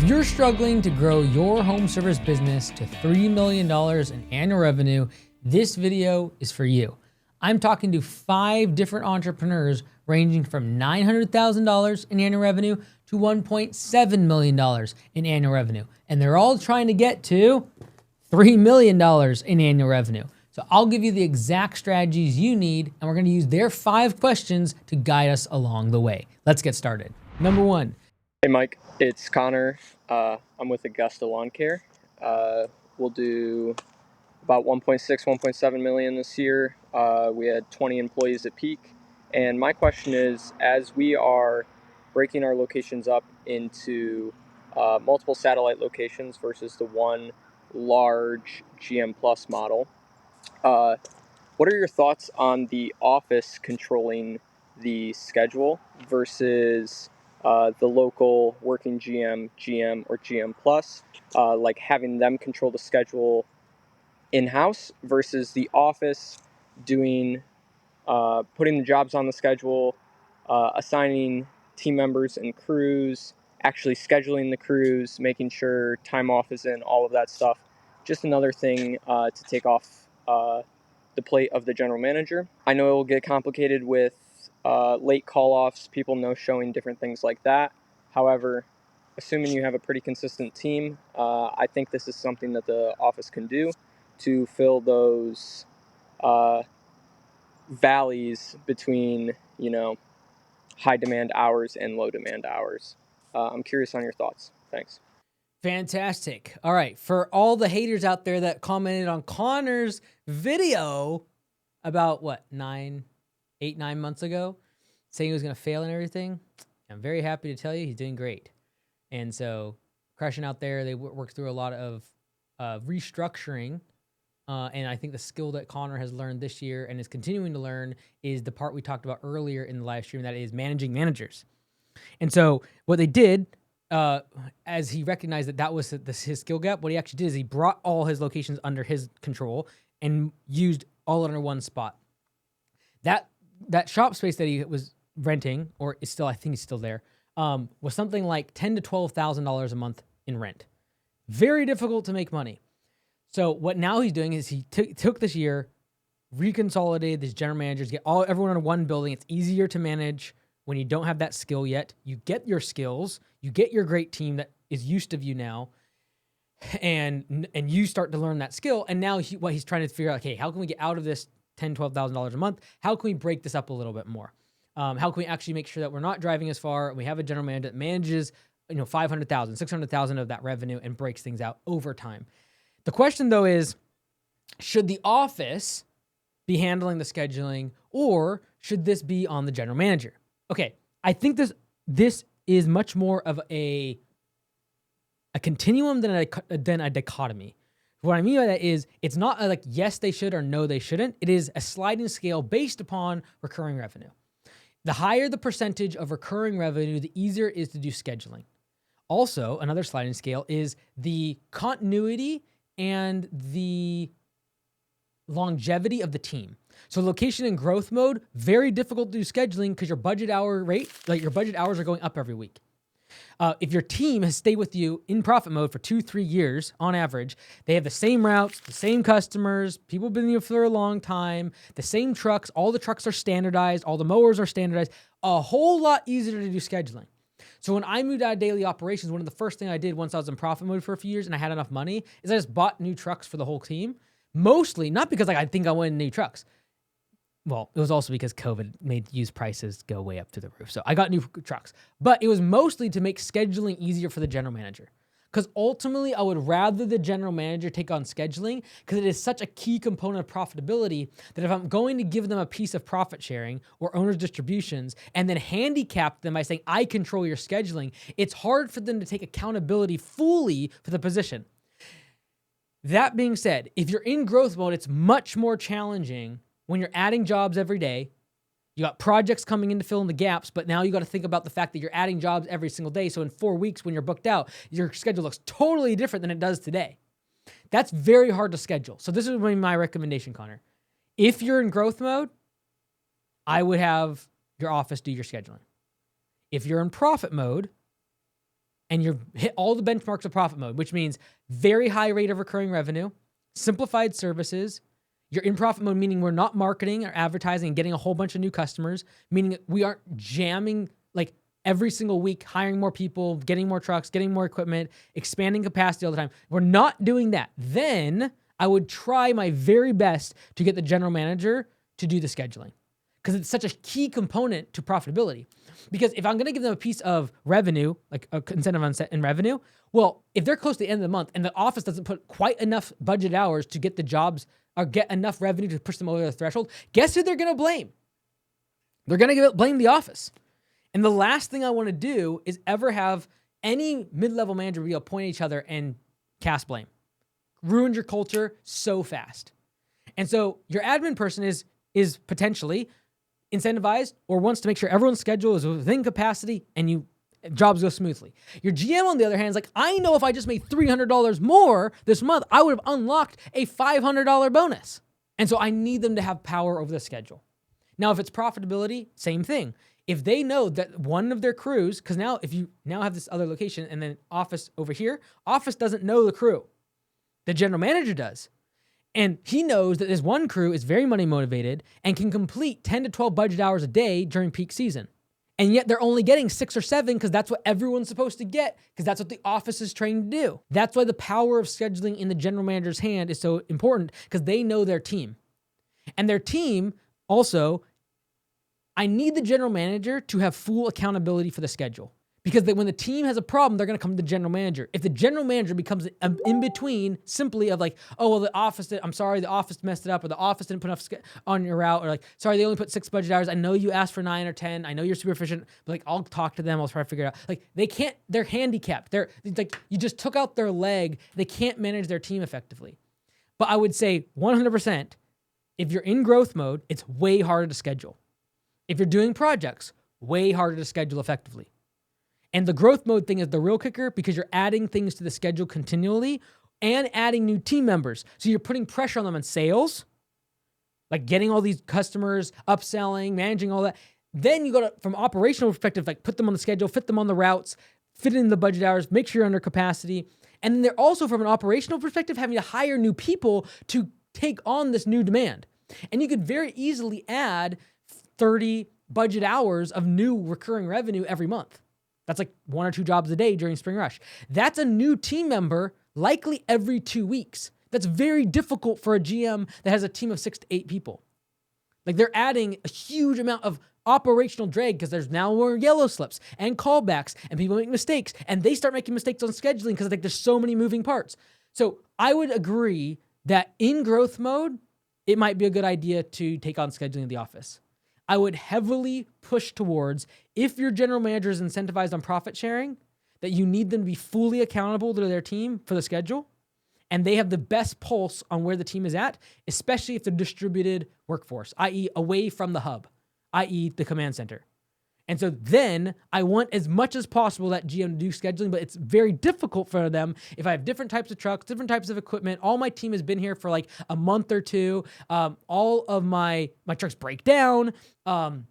you're struggling to grow your home service business to $3 million in annual revenue, this video is for you. I'm talking to 5 different entrepreneurs ranging from $900,000 in annual revenue to $1.7 million in annual revenue. And they're all trying to get to $3 million in annual revenue. So I'll give you the exact strategies you need, and we're gonna use their 5 questions to guide us along the way. Let's get started. Number 1. Hey Mike, it's Connor. I'm with Augusta Lawn Care. We'll do about 1.6, 1.7 million this year. We had 20 employees at peak. And my question is, as we are breaking our locations up into multiple satellite locations versus the one large GM Plus model, what are your thoughts on the office controlling the schedule versus the local working GM, or GM Plus, like having them control the schedule in-house versus the office doing, putting the jobs on the schedule, assigning team members and crews, actually scheduling the crews, making sure time off is in, all of that stuff. Just another thing to take off the plate of the general manager. I know it will get complicated with late call-offs, people no-showing, different things like that. However, assuming you have a pretty consistent team, I think this is something that the office can do to fill those valleys between, high demand hours and low demand hours. I'm curious on your thoughts. Thanks. Fantastic. All right. For all the haters out there that commented on Connor's video about 9 months ago, saying he was going to fail and everything, I'm very happy to tell you he's doing great. And so crushing out there, they worked through a lot of restructuring. And I think the skill that Connor has learned this year and is continuing to learn is the part we talked about earlier in the live stream, that is managing managers. And so what they did, as he recognized that was his skill gap, what he actually did is he brought all his locations under his control and used all under one spot. That shop space that he was renting, or is still, I think he's still there, was something like $10,000 to $12,000 a month in rent. Very difficult to make money. So what now he's doing is he took this year, reconsolidated these general managers, get everyone in one building. It's easier to manage when you don't have that skill yet. You get your skills, you get your great team that is used to you now, and you start to learn that skill. And now what he's trying to figure out, okay, how can we get out of this $10,000, $12,000 a month? How can we break this up a little bit more? How can we actually make sure that we're not driving as far, and we have a general manager that manages, 500,000, 600,000 of that revenue and breaks things out over time. The question, though, is, should the office be handling the scheduling, or should this be on the general manager? Okay, I think this is much more of a continuum than a dichotomy. What I mean by that is, it's not like yes they should or no they shouldn't. It is a sliding scale based upon recurring revenue. The higher the percentage of recurring revenue, the easier it is to do scheduling. Also, another sliding scale is the continuity and the longevity of the team. So location and growth mode, very difficult to do scheduling because your budget hour rate, your budget hours are going up every week. If your team has stayed with you in profit mode for 2-3 years on average, they have the same routes, the same customers, people have been there for a long time, the same trucks, all the trucks are standardized, all the mowers are standardized, a whole lot easier to do scheduling. So when I moved out of daily operations, one of the first things I did once I was in profit mode for a few years and I had enough money is I just bought new trucks for the whole team. Mostly, not because I think I wanted new trucks. Well, it was also because COVID made used prices go way up to the roof. So I got new trucks. But it was mostly to make scheduling easier for the general manager. Because ultimately, I would rather the general manager take on scheduling, because it is such a key component of profitability that if I'm going to give them a piece of profit sharing or owner's distributions and then handicap them by saying, I control your scheduling, it's hard for them to take accountability fully for the position. That being said, if you're in growth mode, it's much more challenging when you're adding jobs every day. You got projects coming in to fill in the gaps, but now you got to think about the fact that you're adding jobs every single day. So in 4 weeks when you're booked out, your schedule looks totally different than it does today. That's very hard to schedule. So this is my recommendation, Connor. If you're in growth mode, I would have your office do your scheduling. If you're in profit mode, and you've hit all the benchmarks of profit mode, which means very high rate of recurring revenue, simplified services. You're in profit mode, meaning we're not marketing or advertising and getting a whole bunch of new customers, meaning we aren't jamming like every single week, hiring more people, getting more trucks, getting more equipment, expanding capacity all the time. We're not doing that. Then I would try my very best to get the general manager to do the scheduling, because it's such a key component to profitability. Because if I'm going to give them a piece of revenue, like a incentive on set in revenue, well, if they're close to the end of the month and the office doesn't put quite enough budget hours to get the jobs or get enough revenue to push them over the threshold, guess who they're going to blame? They're going to blame the office. And the last thing I want to do is ever have any mid-level manager be able to point at each other and cast blame. Ruined your culture so fast. And so your admin person is potentially incentivized or wants to make sure everyone's schedule is within capacity and jobs go smoothly. Your GM, on the other hand, is like, I know if I just made $300 more this month, I would have unlocked a $500 bonus. And so I need them to have power over the schedule. Now, if it's profitability, same thing. If they know that one of their crews, because now if you now have this other location and then office over here, office doesn't know the crew. The general manager does. And he knows that this one crew is very money motivated and can complete 10 to 12 budget hours a day during peak season. And yet they're only getting 6 or 7 because that's what everyone's supposed to get, because that's what the office is trained to do. That's why the power of scheduling in the general manager's hand is so important, because they know their team. And their team also, I need the general manager to have full accountability for the schedule. Because when the team has a problem, they're going to come to the general manager. If the general manager becomes an in-between simply of like, oh, well, the office messed it up, or the office didn't put enough on your route, or like, sorry, they only put 6 budget hours. I know you asked for 9 or 10. I know you're super efficient, but like, I'll talk to them. I'll try to figure it out. Like, they can't, they're handicapped. They're like, you just took out their leg. They can't manage their team effectively. But I would say 100%, if you're in growth mode, it's way harder to schedule. If you're doing projects, way harder to schedule effectively. And the growth mode thing is the real kicker, because you're adding things to the schedule continually and adding new team members. So you're putting pressure on them in sales, like getting all these customers, upselling, managing all that. Then you go to, from operational perspective, like put them on the schedule, fit them on the routes, fit in the budget hours, make sure you're under capacity. And then they're also, from an operational perspective, having to hire new people to take on this new demand. And you could very easily add 30 budget hours of new recurring revenue every month. That's like 1 or 2 jobs a day during spring rush. That's a new team member, likely every 2 weeks. That's very difficult for a GM that has a team of 6 to 8 people. Like, they're adding a huge amount of operational drag, because there's now more yellow slips and callbacks, and people make mistakes, and they start making mistakes on scheduling because like there's so many moving parts. So I would agree that in growth mode, it might be a good idea to take on scheduling in the office. I would heavily push towards, if your general manager is incentivized on profit sharing, that you need them to be fully accountable to their team for the schedule, and they have the best pulse on where the team is at, especially if they're distributed workforce, i.e. away from the hub, i.e. the command center. And so then I want as much as possible that GM to do scheduling, but it's very difficult for them if I have different types of trucks, different types of equipment. All my team has been here for like a month or two. All of my trucks break down. I'm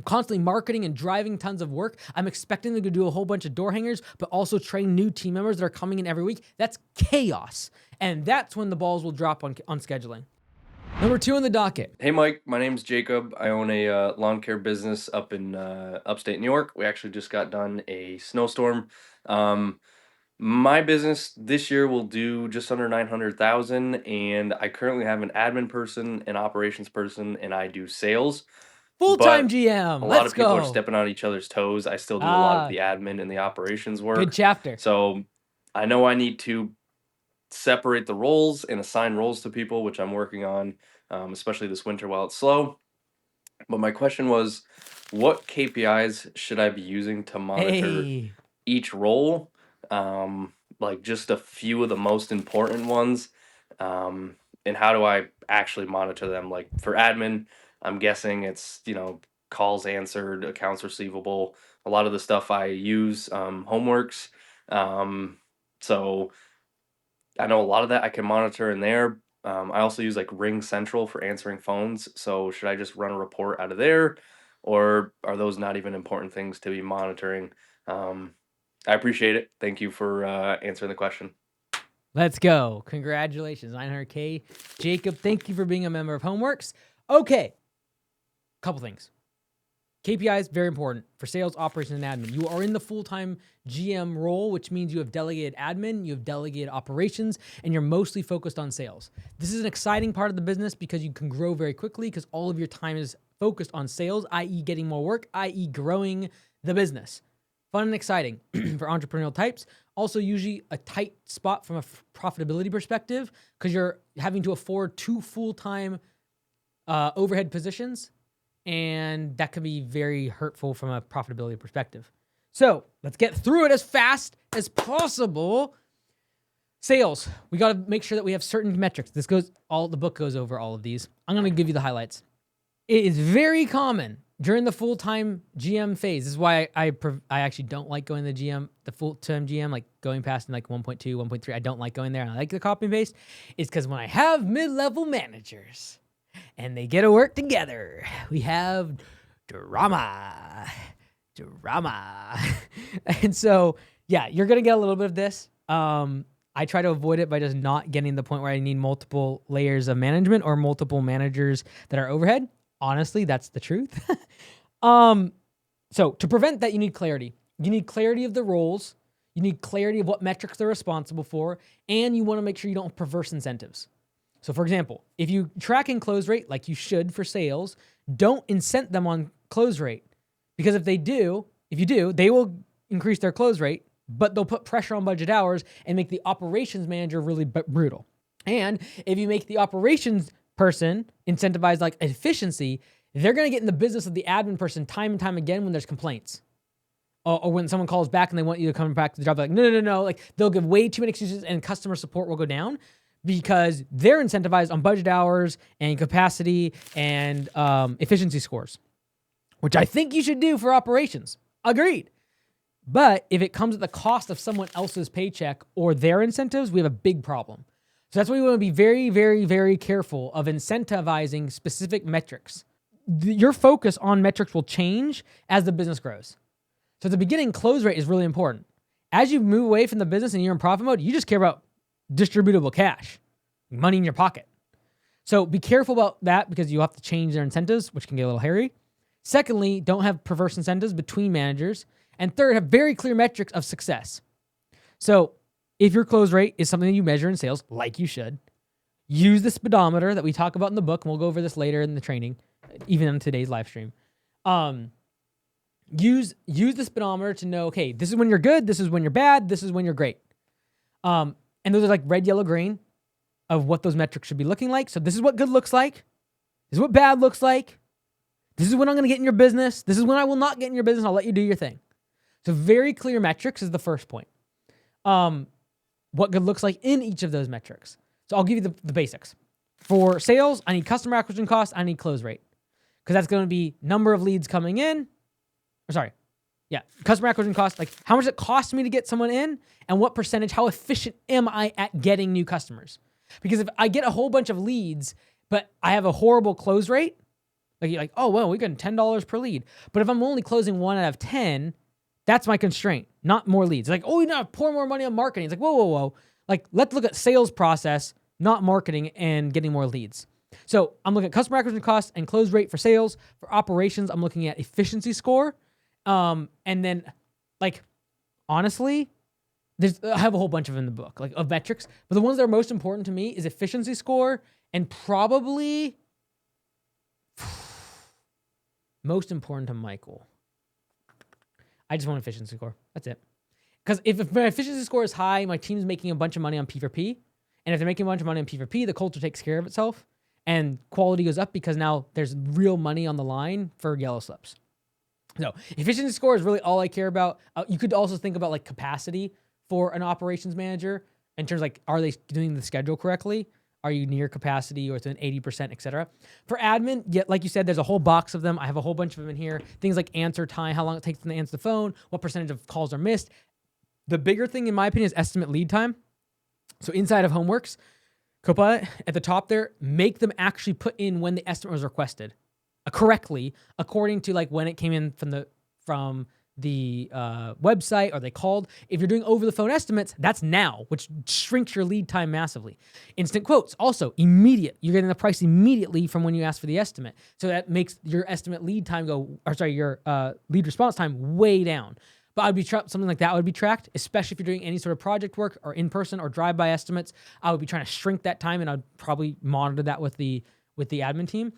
constantly marketing and driving tons of work. I'm expecting them to do a whole bunch of door hangers, but also train new team members that are coming in every week. That's chaos. And that's when the balls will drop on scheduling. Number 2 on the docket. Hey Mike, my name's Jacob. I own a lawn care business up in upstate New York. We actually just got done a snowstorm. My business this year will do just under 900,000, and I currently have an admin person, an operations person, and I do sales. Full-time But GM. a lot Let's of people are go. stepping on each other's toes. I still do a lot of the admin and the operations work. Good chapter. So I know I need to separate the roles and assign roles to people, which I'm working on, especially this winter while it's slow. But my question was, what KPIs should I be using to monitor each role? Like just a few of the most important ones. And how do I actually monitor them? Like for admin, I'm guessing it's, calls answered, accounts receivable, a lot of the stuff I use, homeworks. So I know a lot of that I can monitor in there. I also use like Ring Central for answering phones. So should I just run a report out of there, or are those not even important things to be monitoring? I appreciate it. Thank you for answering the question. Let's go. Congratulations, 900K. Jacob, thank you for being a member of Homeworks. Okay, couple things. KPIs, very important for sales, operations, and admin. You are in the full-time GM role, which means you have delegated admin, you have delegated operations, and you're mostly focused on sales. This is an exciting part of the business because you can grow very quickly because all of your time is focused on sales, i.e. getting more work, i.e. growing the business. Fun and exciting for entrepreneurial types. Also usually a tight spot from a profitability perspective because you're having to afford 2 full-time overhead positions, and that can be very hurtful from a profitability perspective. So let's get through it as fast as possible. Sales, we got to make sure that we have certain metrics. The book goes over all of these. I'm going to give you the highlights. It is very common during the full-time GM phase. This is why I actually don't like going to the full-time GM, like going past in like 1.2, 1.3. I don't like going there. I like the copy and paste. It's because when I have mid-level managers and they get to work together, we have drama. And so, yeah, you're going to get a little bit of this. I try to avoid it by just not getting to the point where I need multiple layers of management or multiple managers that are overhead. Honestly, that's the truth. So to prevent that, you need clarity. You need clarity of the roles. You need clarity of what metrics they're responsible for. And you want to make sure you don't have perverse incentives. So for example, if you track and close rate like you should for sales, don't incent them on close rate. Because if you do, they will increase their close rate, but they'll put pressure on budget hours and make the operations manager really brutal. And if you make the operations person incentivize like efficiency, they're going to get in the business of the admin person time and time again when there's complaints. Or when someone calls back and they want you to come back to the job, they're like, no. Like they'll give way too many excuses and customer support will go down because they're incentivized on budget hours and capacity and efficiency scores, which I think you should do for operations. Agreed. But if it comes at the cost of someone else's paycheck or their incentives, we have a big problem. So that's why we want to be very, very, very careful of incentivizing specific metrics. Your focus on metrics will change as the business grows. So at the beginning, close rate is really important. As you move away from the business and you're in profit mode, you just care about distributable cash, money in your pocket. So be careful about that because you have to change their incentives, which can get a little hairy. Secondly, don't have perverse incentives between managers. And third, have very clear metrics of success. So if your close rate is something that you measure in sales, like you should, use the speedometer that we talk about in the book, and we'll go over this later in the training, even in today's live stream. Use the speedometer to know, okay, this is when you're good, this is when you're bad, this is when you're great. And those are like red, yellow, green of what those metrics should be looking like. So this is what good looks like. This is what bad looks like. This is when I'm going to get in your business. This is when I will not get in your business. I'll let you do your thing. So very clear metrics is the first point. What good looks like in each of those metrics. So I'll give you the basics. For sales, I need customer acquisition cost. I need close rate. Because that's going to be number of leads coming in. Customer acquisition cost. Like how much it costs me to get someone in and what percentage, how efficient am I at getting new customers? Because if I get a whole bunch of leads, but I have a horrible close rate, like you're like, oh, well, we got $10 per lead. But if I'm only closing 1 out of 10, that's my constraint, not more leads. Like, oh, you know, pour more money on marketing. It's like, whoa. Like, let's look at sales process, not marketing and getting more leads. So I'm looking at customer acquisition cost and close rate for sales. For operations, I'm looking at efficiency score. And then, like, honestly, I have a whole bunch of them in the book, like of metrics. But the ones that are most important to me is efficiency score and probably most important to Michael. I just want efficiency score. That's it. Because if my efficiency score is high, my team's making a bunch of money on P4P. And if they're making a bunch of money on P4P, the culture takes care of itself. And quality goes up because now there's real money on the line for yellow slips. So efficiency score is really all I care about. You could also think about like capacity for an operations manager in terms of like, are they doing the schedule correctly? Are you near capacity or it's an 80%, et cetera? For admin, like you said, there's a whole box of them. I have a whole bunch of them in here. Things like answer time, how long it takes them to answer the phone, what percentage of calls are missed. The bigger thing, in my opinion, is estimate lead time. So inside of Homeworks, Copilot, at the top there, make them actually put in when the estimate was requested correctly, according to like when it came in from the website or they called. If you're doing over the phone estimates, that's now, which shrinks your lead time massively. Instant quotes, also immediate. You're getting the price immediately from when you ask for the estimate. So that makes your estimate lead time your lead response time way down. But I'd be something like that would be tracked, especially if you're doing any sort of project work or in-person or drive-by estimates. I would be trying to shrink that time, and I'd probably monitor that with the admin team.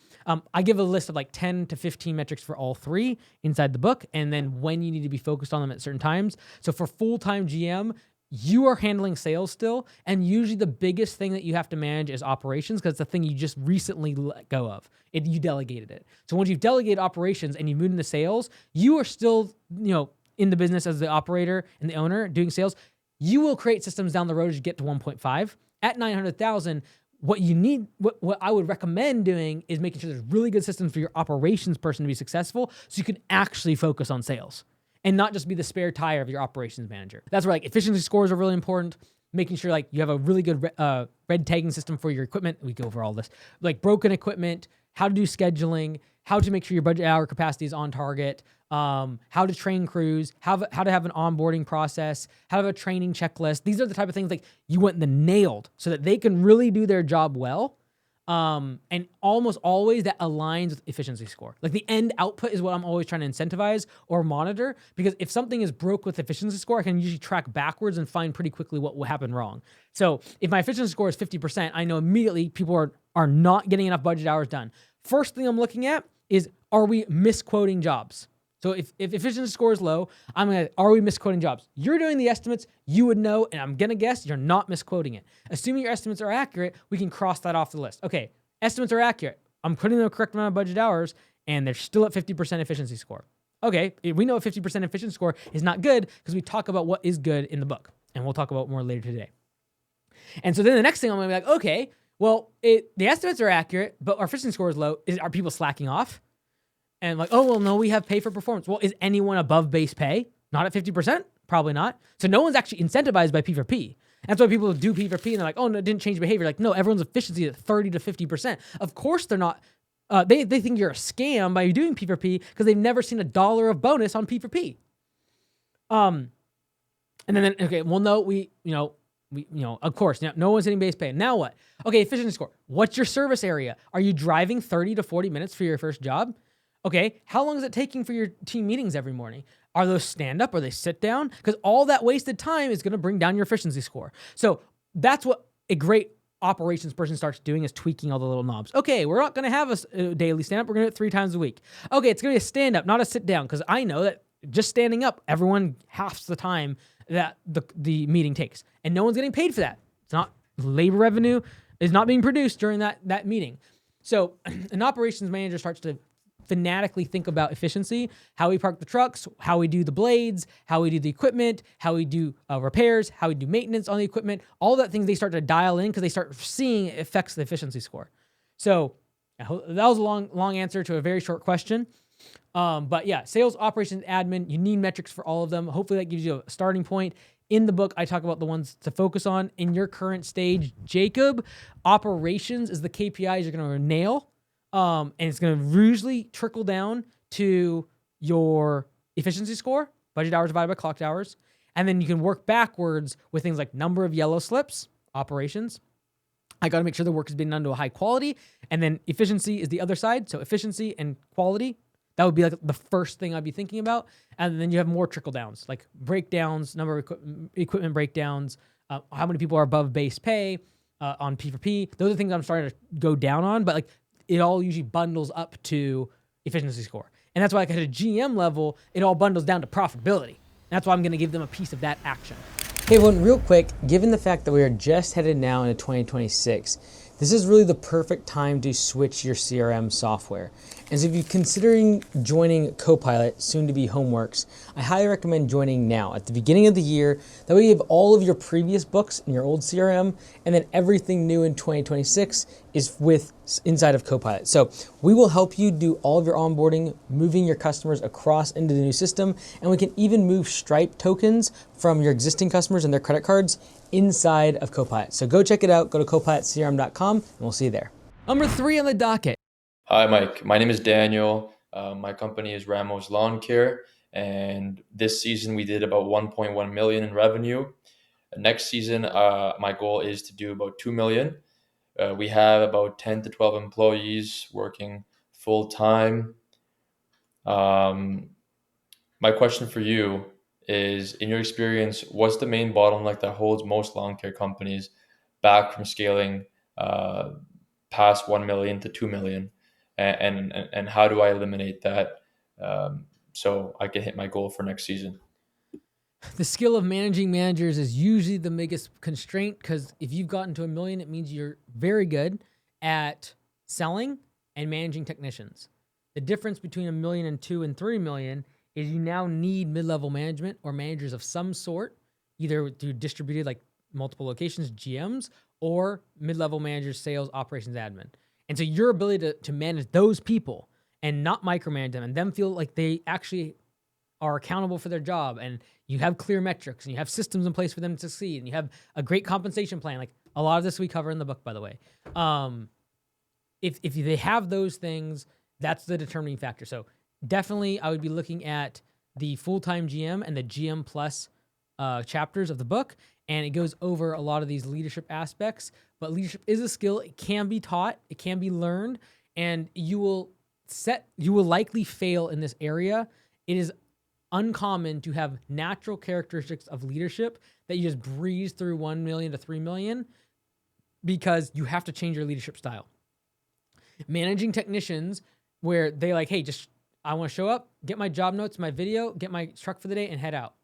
I give a list of like 10 to 15 metrics for all three inside the book, and then when you need to be focused on them at certain times. So for full-time GM, you are handling sales still, and usually the biggest thing that you have to manage is operations, because it's the thing you just recently let go of. You delegated it. So once you've delegated operations and you move into sales, you are still, in the business as the operator and the owner doing sales. You will create systems down the road as you get to 1.5. At 900,000, what you need, what I would recommend doing is making sure there's really good systems for your operations person to be successful, so you can actually focus on sales and not just be the spare tire of your operations manager. That's where like efficiency scores are really important. Making sure like you have a really good red tagging system for your equipment. We go over all this, like broken equipment, how to do scheduling, how to make sure your budget hour capacity is on target, how to train crews, how to have an onboarding process, how to have a training checklist. These are the type of things like you want them nailed so that they can really do their job well. And almost always that aligns with efficiency score. Like the end output is what I'm always trying to incentivize or monitor, because if something is broke with efficiency score, I can usually track backwards and find pretty quickly what will happen wrong. So if my efficiency score is 50%, I know immediately people are not getting enough budget hours done. First thing I'm looking at is, are we misquoting jobs? So if efficiency score is low, are we misquoting jobs? You're doing the estimates, you would know, and I'm gonna guess you're not misquoting it. Assuming your estimates are accurate, we can cross that off the list. Okay, estimates are accurate. I'm putting the correct amount of budget hours, and they're still at 50% efficiency score. Okay, we know a 50% efficiency score is not good because we talk about what is good in the book, and we'll talk about more later today. And so then the next thing I'm gonna be like, okay, well, the estimates are accurate, but our efficiency score is low. Are people slacking off? And like, oh, well, no, we have pay for performance. Well, is anyone above base pay? Not at 50%? Probably not. So no one's actually incentivized by P4P. That's why people do P4P and they're like, oh, no, it didn't change behavior. Like, no, everyone's efficiency is at 30 to 50%. Of course they're not. They think you're a scam by doing P4P because they've never seen $1 of bonus on P4P. And then okay, well, no, we of course, no one's hitting base pay. Now what? Okay, efficiency score. What's your service area? Are you driving 30 to 40 minutes for your first job? Okay, how long is it taking for your team meetings every morning? Are those stand up? Are they sit down? Because all that wasted time is going to bring down your efficiency score. So that's what a great operations person starts doing, is tweaking all the little knobs. Okay, we're not going to have a daily stand up. We're going to do it 3 times a week. Okay, it's going to be a stand up, not a sit down, because I know that just standing up, everyone halves the time that the meeting takes, and no one's getting paid for that. It's not labor revenue is not being produced during that meeting. So an operations manager starts to fanatically think about efficiency, how we park the trucks, how we do the blades, how we do the equipment, how we do repairs, how we do maintenance on the equipment, all that things they start to dial in because they start seeing it affects the efficiency score. So that was a long answer to a very short question. But yeah, sales, operations, admin, you need metrics for all of them. Hopefully that gives you a starting point. In the book, I talk about the ones to focus on. In your current stage, Jacob, operations is the KPIs you're going to nail. And it's going to usually trickle down to your efficiency score, budget hours divided by clocked hours. And then you can work backwards with things like number of yellow slips, operations. I got to make sure the work is being done to a high quality. And then efficiency is the other side. So efficiency and quality, that would be like the first thing I'd be thinking about. And then you have more trickle downs, like breakdowns, number of equipment breakdowns, how many people are above base pay on P4P. Those are things I'm starting to go down on, but like it all usually bundles up to efficiency score. And that's why like at a GM level, it all bundles down to profitability. And that's why I'm going to give them a piece of that action. Hey everyone, real quick, given the fact that we are just headed now into 2026, this is really the perfect time to switch your CRM software. And so if you're considering joining Copilot, soon to be Homeworks, I highly recommend joining now at the beginning of the year. That way you have all of your previous books in your old CRM, and then everything new in 2026 is inside of Copilot. So we will help you do all of your onboarding, moving your customers across into the new system, and we can even move Stripe tokens from your existing customers and their credit cards inside of Copilot. So go check it out. Go to copilotcrm.com and we'll see you there. Number 3 on the docket. Hi, Mike. My name is Daniel. My company is Ramos Lawn Care, and this season we did about 1.1 million in revenue. Next season, my goal is to do about 2 million. We have about 10 to 12 employees working full time. My question for you is, in your experience, what's the main bottleneck that holds most lawn care companies back from scaling past 1 million to 2 million? And how do I eliminate that so I can hit my goal for next season? The skill of managing managers is usually the biggest constraint, because if you've gotten to 1 million, it means you're very good at selling and managing technicians. The difference between 1 million and 2 and 3 million is you now need mid-level management or managers of some sort, either through distributed, like multiple locations, GMs, or mid-level managers, sales, operations, admin. And so your ability to manage those people and not micromanage them and them feel like they actually are accountable for their job, and you have clear metrics and you have systems in place for them to succeed, and you have a great compensation plan. Like a lot of this we cover in the book, by the way. If they have those things, that's the determining factor. So definitely I would be looking at the full-time GM and the GM plus chapters of the book, and it goes over a lot of these leadership aspects. But leadership is a skill. It can be taught, it can be learned, and you will likely fail in this area. It is uncommon to have natural characteristics of leadership that you just breeze through 1 million to 3 million, because you have to change your leadership style. Managing technicians where they like, hey, I want to show up, get my job notes, my video, get my truck for the day, and head out.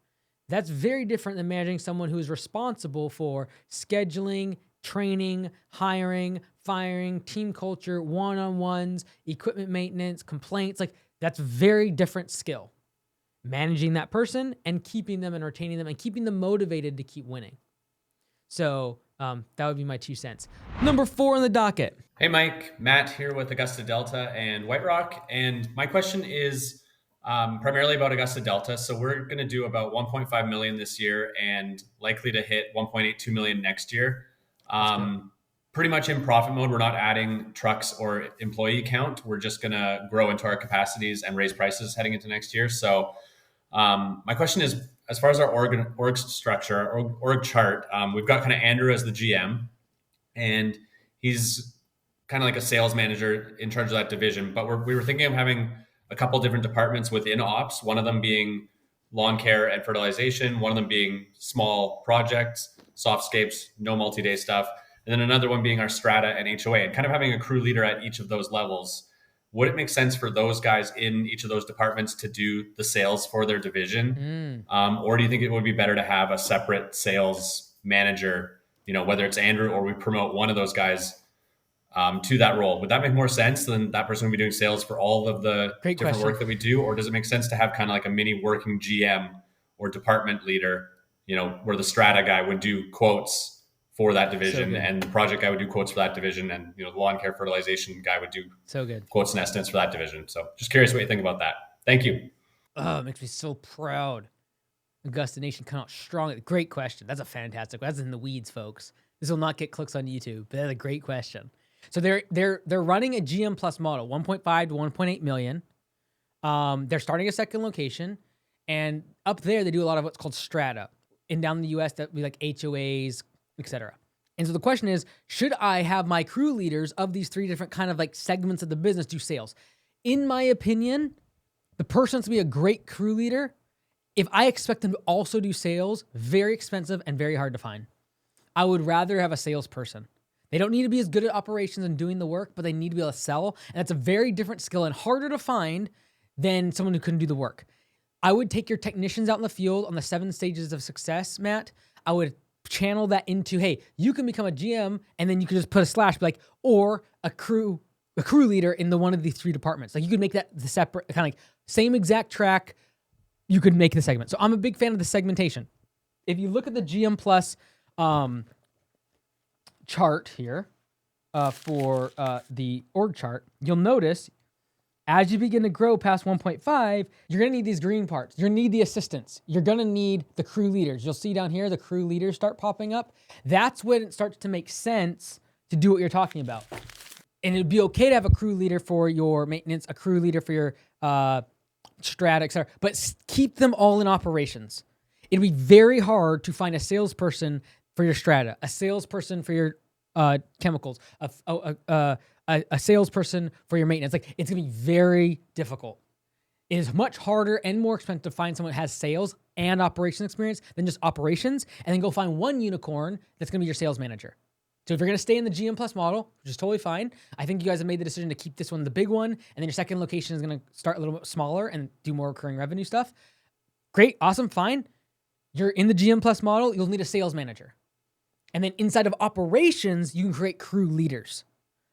That's very different than managing someone who is responsible for scheduling, training, hiring, firing, team culture, one-on-ones, equipment maintenance, complaints. Like, that's very different skill. Managing that person and keeping them and retaining them and keeping them motivated to keep winning. So that would be my 2 cents. Number 4 on the docket. Hey, Mike. Matt here with Augusta Delta and White Rock. And my question is primarily about Augusta Delta. So we're going to do about 1.5 million this year and likely to hit 1.82 million next year. Pretty much in profit mode. We're not adding trucks or employee count. We're just going to grow into our capacities and raise prices heading into next year. So my question is, as far as our org structure, org chart, we've got kind of Andrew as the GM, and he's kind of like a sales manager in charge of that division. But we were thinking of having a couple different departments within ops, one of them being lawn care and fertilization, one of them being small projects, softscapes, no multi-day stuff, and then another one being our strata and HOA, and kind of having a crew leader at each of those levels. Would it make sense for those guys in each of those departments to do the sales for their division? Or do you think it would be better to have a separate sales manager, whether it's Andrew or we promote one of those guys to that role? Would that make more sense than that person would be doing sales for all of the different work that we do? Or does it make sense to have kind of like a mini working GM or department leader, where the strata guy would do quotes for that division, and the project guy would do quotes for that division, and the lawn care fertilization guy would do quotes and estimates for that division? So just curious what you think about that. Thank you. Oh, it makes me so proud. Augusta Nation come out strong. Great question. That's a fantastic one. That's in the weeds, folks. This will not get clicks on YouTube, but that's a great question. So they're running a GM plus model, 1.5 to 1.8 million. They're starting a second location, and up there they do a lot of what's called strata. And down in the US, that would be like HOAs, etc. And so the question is, should I have my crew leaders of these 3 different kind of like segments of the business do sales? In my opinion, the person that's going to be a great crew leader, if I expect them to also do sales, very expensive and very hard to find. I would rather have a salesperson. They don't need to be as good at operations and doing the work, but they need to be able to sell. And that's a very different skill and harder to find than someone who couldn't do the work. I would take your technicians out in the field on the 7 stages of success, Matt. I would channel that into, hey, you can become a GM, and then you could just put a slash, be like, or a crew leader in one of these 3 departments. Like, you could make that the separate, kind of like same exact track. You could make the segment. So I'm a big fan of the segmentation. If you look at the GM plus chart here for the org chart, you'll notice as you begin to grow past 1.5, you're going to need these green parts. You're going to need the assistants. You're going to need the crew leaders. You'll see down here the crew leaders start popping up. That's when it starts to make sense to do what you're talking about. And it'd be okay to have a crew leader for your maintenance, a crew leader for your strata, etc. But keep them all in operations. It'd be very hard to find a salesperson for your strata, a salesperson for your chemicals, a salesperson for your maintenance. Like, it's gonna be very difficult. It is much harder and more expensive to find someone that has sales and operations experience than just operations, and then go find one unicorn that's gonna be your sales manager. So if you're gonna stay in the GM Plus model, which is totally fine, I think you guys have made the decision to keep this one the big one, and then your second location is gonna start a little bit smaller and do more recurring revenue stuff. Great, awesome, fine. You're in the GM Plus model, you'll need a sales manager. And then inside of operations, you can create crew leaders.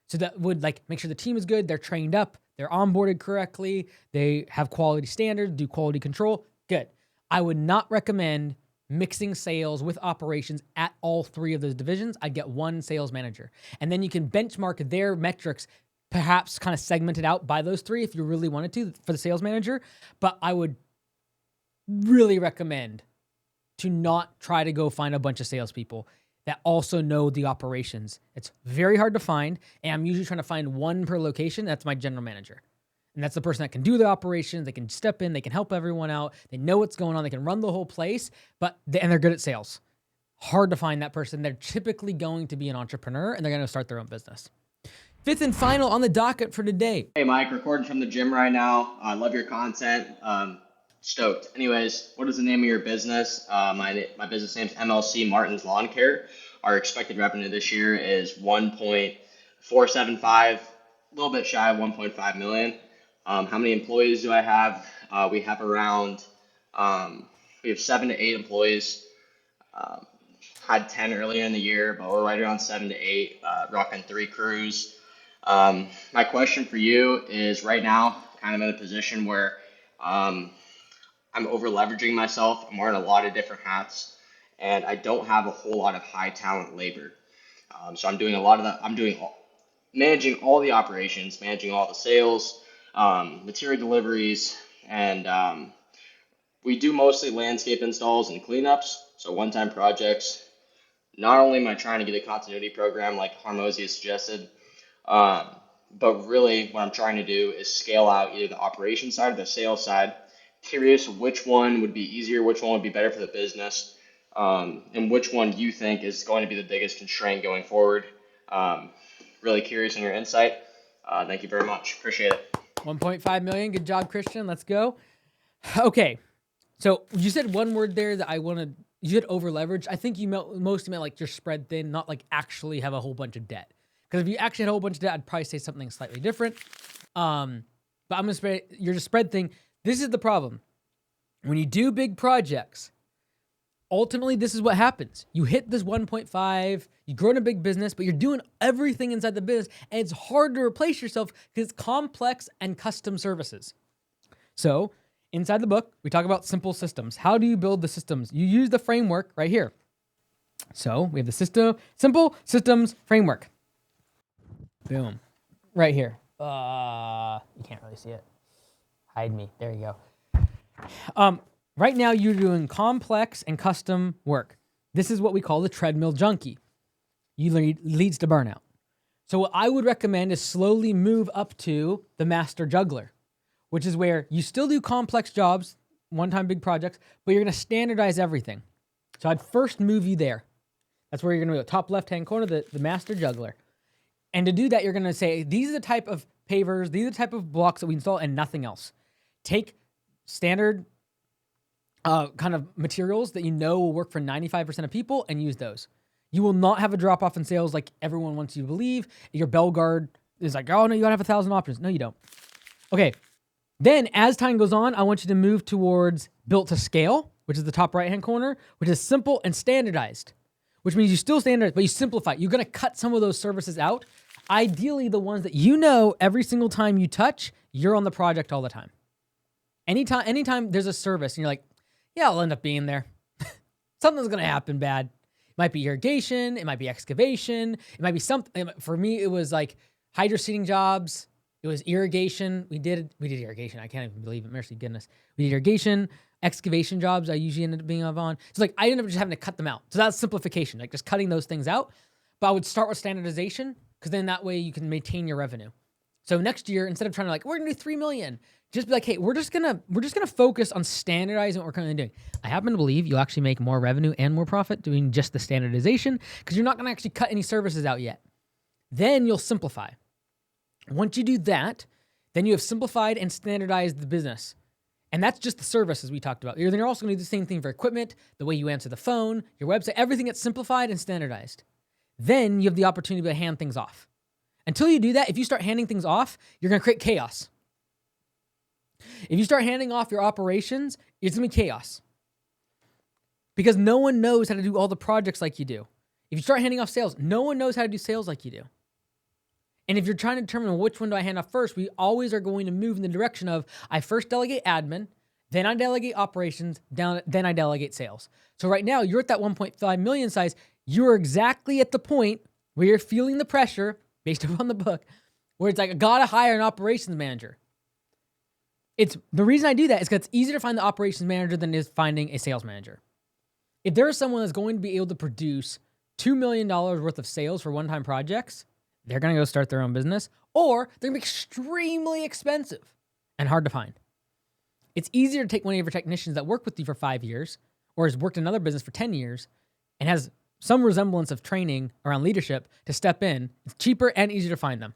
So that would like make sure the team is good, they're trained up, they're onboarded correctly, they have quality standards, do quality control. Good. I would not recommend mixing sales with operations at all three of those divisions. I'd get one sales manager. And then you can benchmark their metrics, perhaps kind of segmented out by those three if you really wanted to for the sales manager. But I would really recommend to not try to go find a bunch of salespeople that also know the operations. It's very hard to find, and I'm usually trying to find one per location. That's my general manager. And that's the person that can do the operations, they can step in, they can help everyone out, they know what's going on, they can run the whole place, and they're good at sales. Hard to find that person. They're typically going to be an entrepreneur, and they're going to start their own business. Fifth and final on the docket for today. Hey, Mike, recording from the gym right now. I love your content. Stoked. Anyways, what is the name of your business? My business name's MLC Martin's Lawn Care. Our expected revenue this year is 1.475, a little bit shy of 1.5 million. How many employees do I have? We have 7 to 8 employees. Had 10 earlier in the year, but we're right around 7 to 8, rocking 3 crews. My question for you is, right now, kind of in a position where I'm over leveraging myself. I'm wearing a lot of different hats, and I don't have a whole lot of high talent labor. So I'm doing a lot of that. Managing all the operations, managing all the sales, material deliveries, and we do mostly landscape installs and cleanups, so one-time projects. Not only am I trying to get a continuity program like Harmosia suggested, but really what I'm trying to do is scale out either the operations side or the sales side. Curious which one would be easier, which one would be better for the business, and which one you think is going to be the biggest constraint going forward. Really curious on your insight. Thank you very much. Appreciate it. 1.5 million. Good job, Christian. Let's go. Okay. So you said one word there that I wanted. You said over leverage. I think you mostly meant like you're spread thin, not like actually have a whole bunch of debt. Because if you actually had a whole bunch of debt, I'd probably say something slightly different. But I'm going to say you're just spread thin. This is the problem. When you do big projects, ultimately this is what happens. You hit this 1.5, you grow in a big business, but you're doing everything inside the business, and it's hard to replace yourself because it's complex and custom services. So inside the book, we talk about simple systems. How do you build the systems? You use the framework right here. So we have the simple systems framework. Boom. Right here. You can't really see it. Hide me. There you go. Right now you're doing complex and custom work. This is what we call the treadmill junkie. Leads to burnout. So what I would recommend is slowly move up to the master juggler, which is where you still do complex jobs, one-time big projects, but you're going to standardize everything. So I'd first move you there. That's where you're going to go, top left-hand corner, the master juggler. And to do that, you're going to say, these are the type of pavers, these are the type of blocks that we install, and nothing else. Take standard kind of materials that you know will work for 95% of people and use those. You will not have a drop-off in sales like everyone wants you to believe. Your bell guard is like, oh, no, you gotta have 1,000 options. No, you don't. Okay. Then as time goes on, I want you to move towards built to scale, which is the top right-hand corner, which is simple and standardized, which means you still standardize, but you simplify. You're going to cut some of those services out. Ideally, the ones that you know every single time you touch, you're on the project all the time. Anytime there's a service and you're like, yeah, I'll end up being there. Something's going to happen bad. It might be irrigation. It might be excavation. It might be something. For me, it was like hydro seeding jobs. It was irrigation. We did irrigation. I can't even believe it. Mercy goodness. We did irrigation, excavation jobs. I usually ended up being on. So like I ended up just having to cut them out. So that's simplification, like just cutting those things out. But I would start with standardization because then that way you can maintain your revenue. So next year, instead of trying to like, we're gonna do 3 million, just be like, hey, we're just gonna focus on standardizing what we're currently doing. I happen to believe you'll actually make more revenue and more profit doing just the standardization because you're not gonna actually cut any services out yet. Then you'll simplify. Once you do that, then you have simplified and standardized the business. And that's just the services we talked about. Then you're also gonna do the same thing for equipment, the way you answer the phone, your website, everything gets simplified and standardized. Then you have the opportunity to hand things off. Until you do that, if you start handing things off, you're gonna create chaos. If you start handing off your operations, it's gonna be chaos. Because no one knows how to do all the projects like you do. If you start handing off sales, no one knows how to do sales like you do. And if you're trying to determine which one do I hand off first, we always are going to move in the direction of I first delegate admin, then I delegate operations, then I delegate sales. So right now, you're at that 1.5 million size. You're exactly at the point where you're feeling the pressure, based upon the book, where it's like, I gotta hire an operations manager. It's the reason I do that is because it's easier to find the operations manager than it is finding a sales manager. If there is someone that's going to be able to produce $2 million worth of sales for one-time projects, they're going to go start their own business, or they're going to be extremely expensive and hard to find. It's easier to take one of your technicians that worked with you for 5 years or has worked in another business for 10 years and has some resemblance of training around leadership to step in. It's cheaper and easier to find them.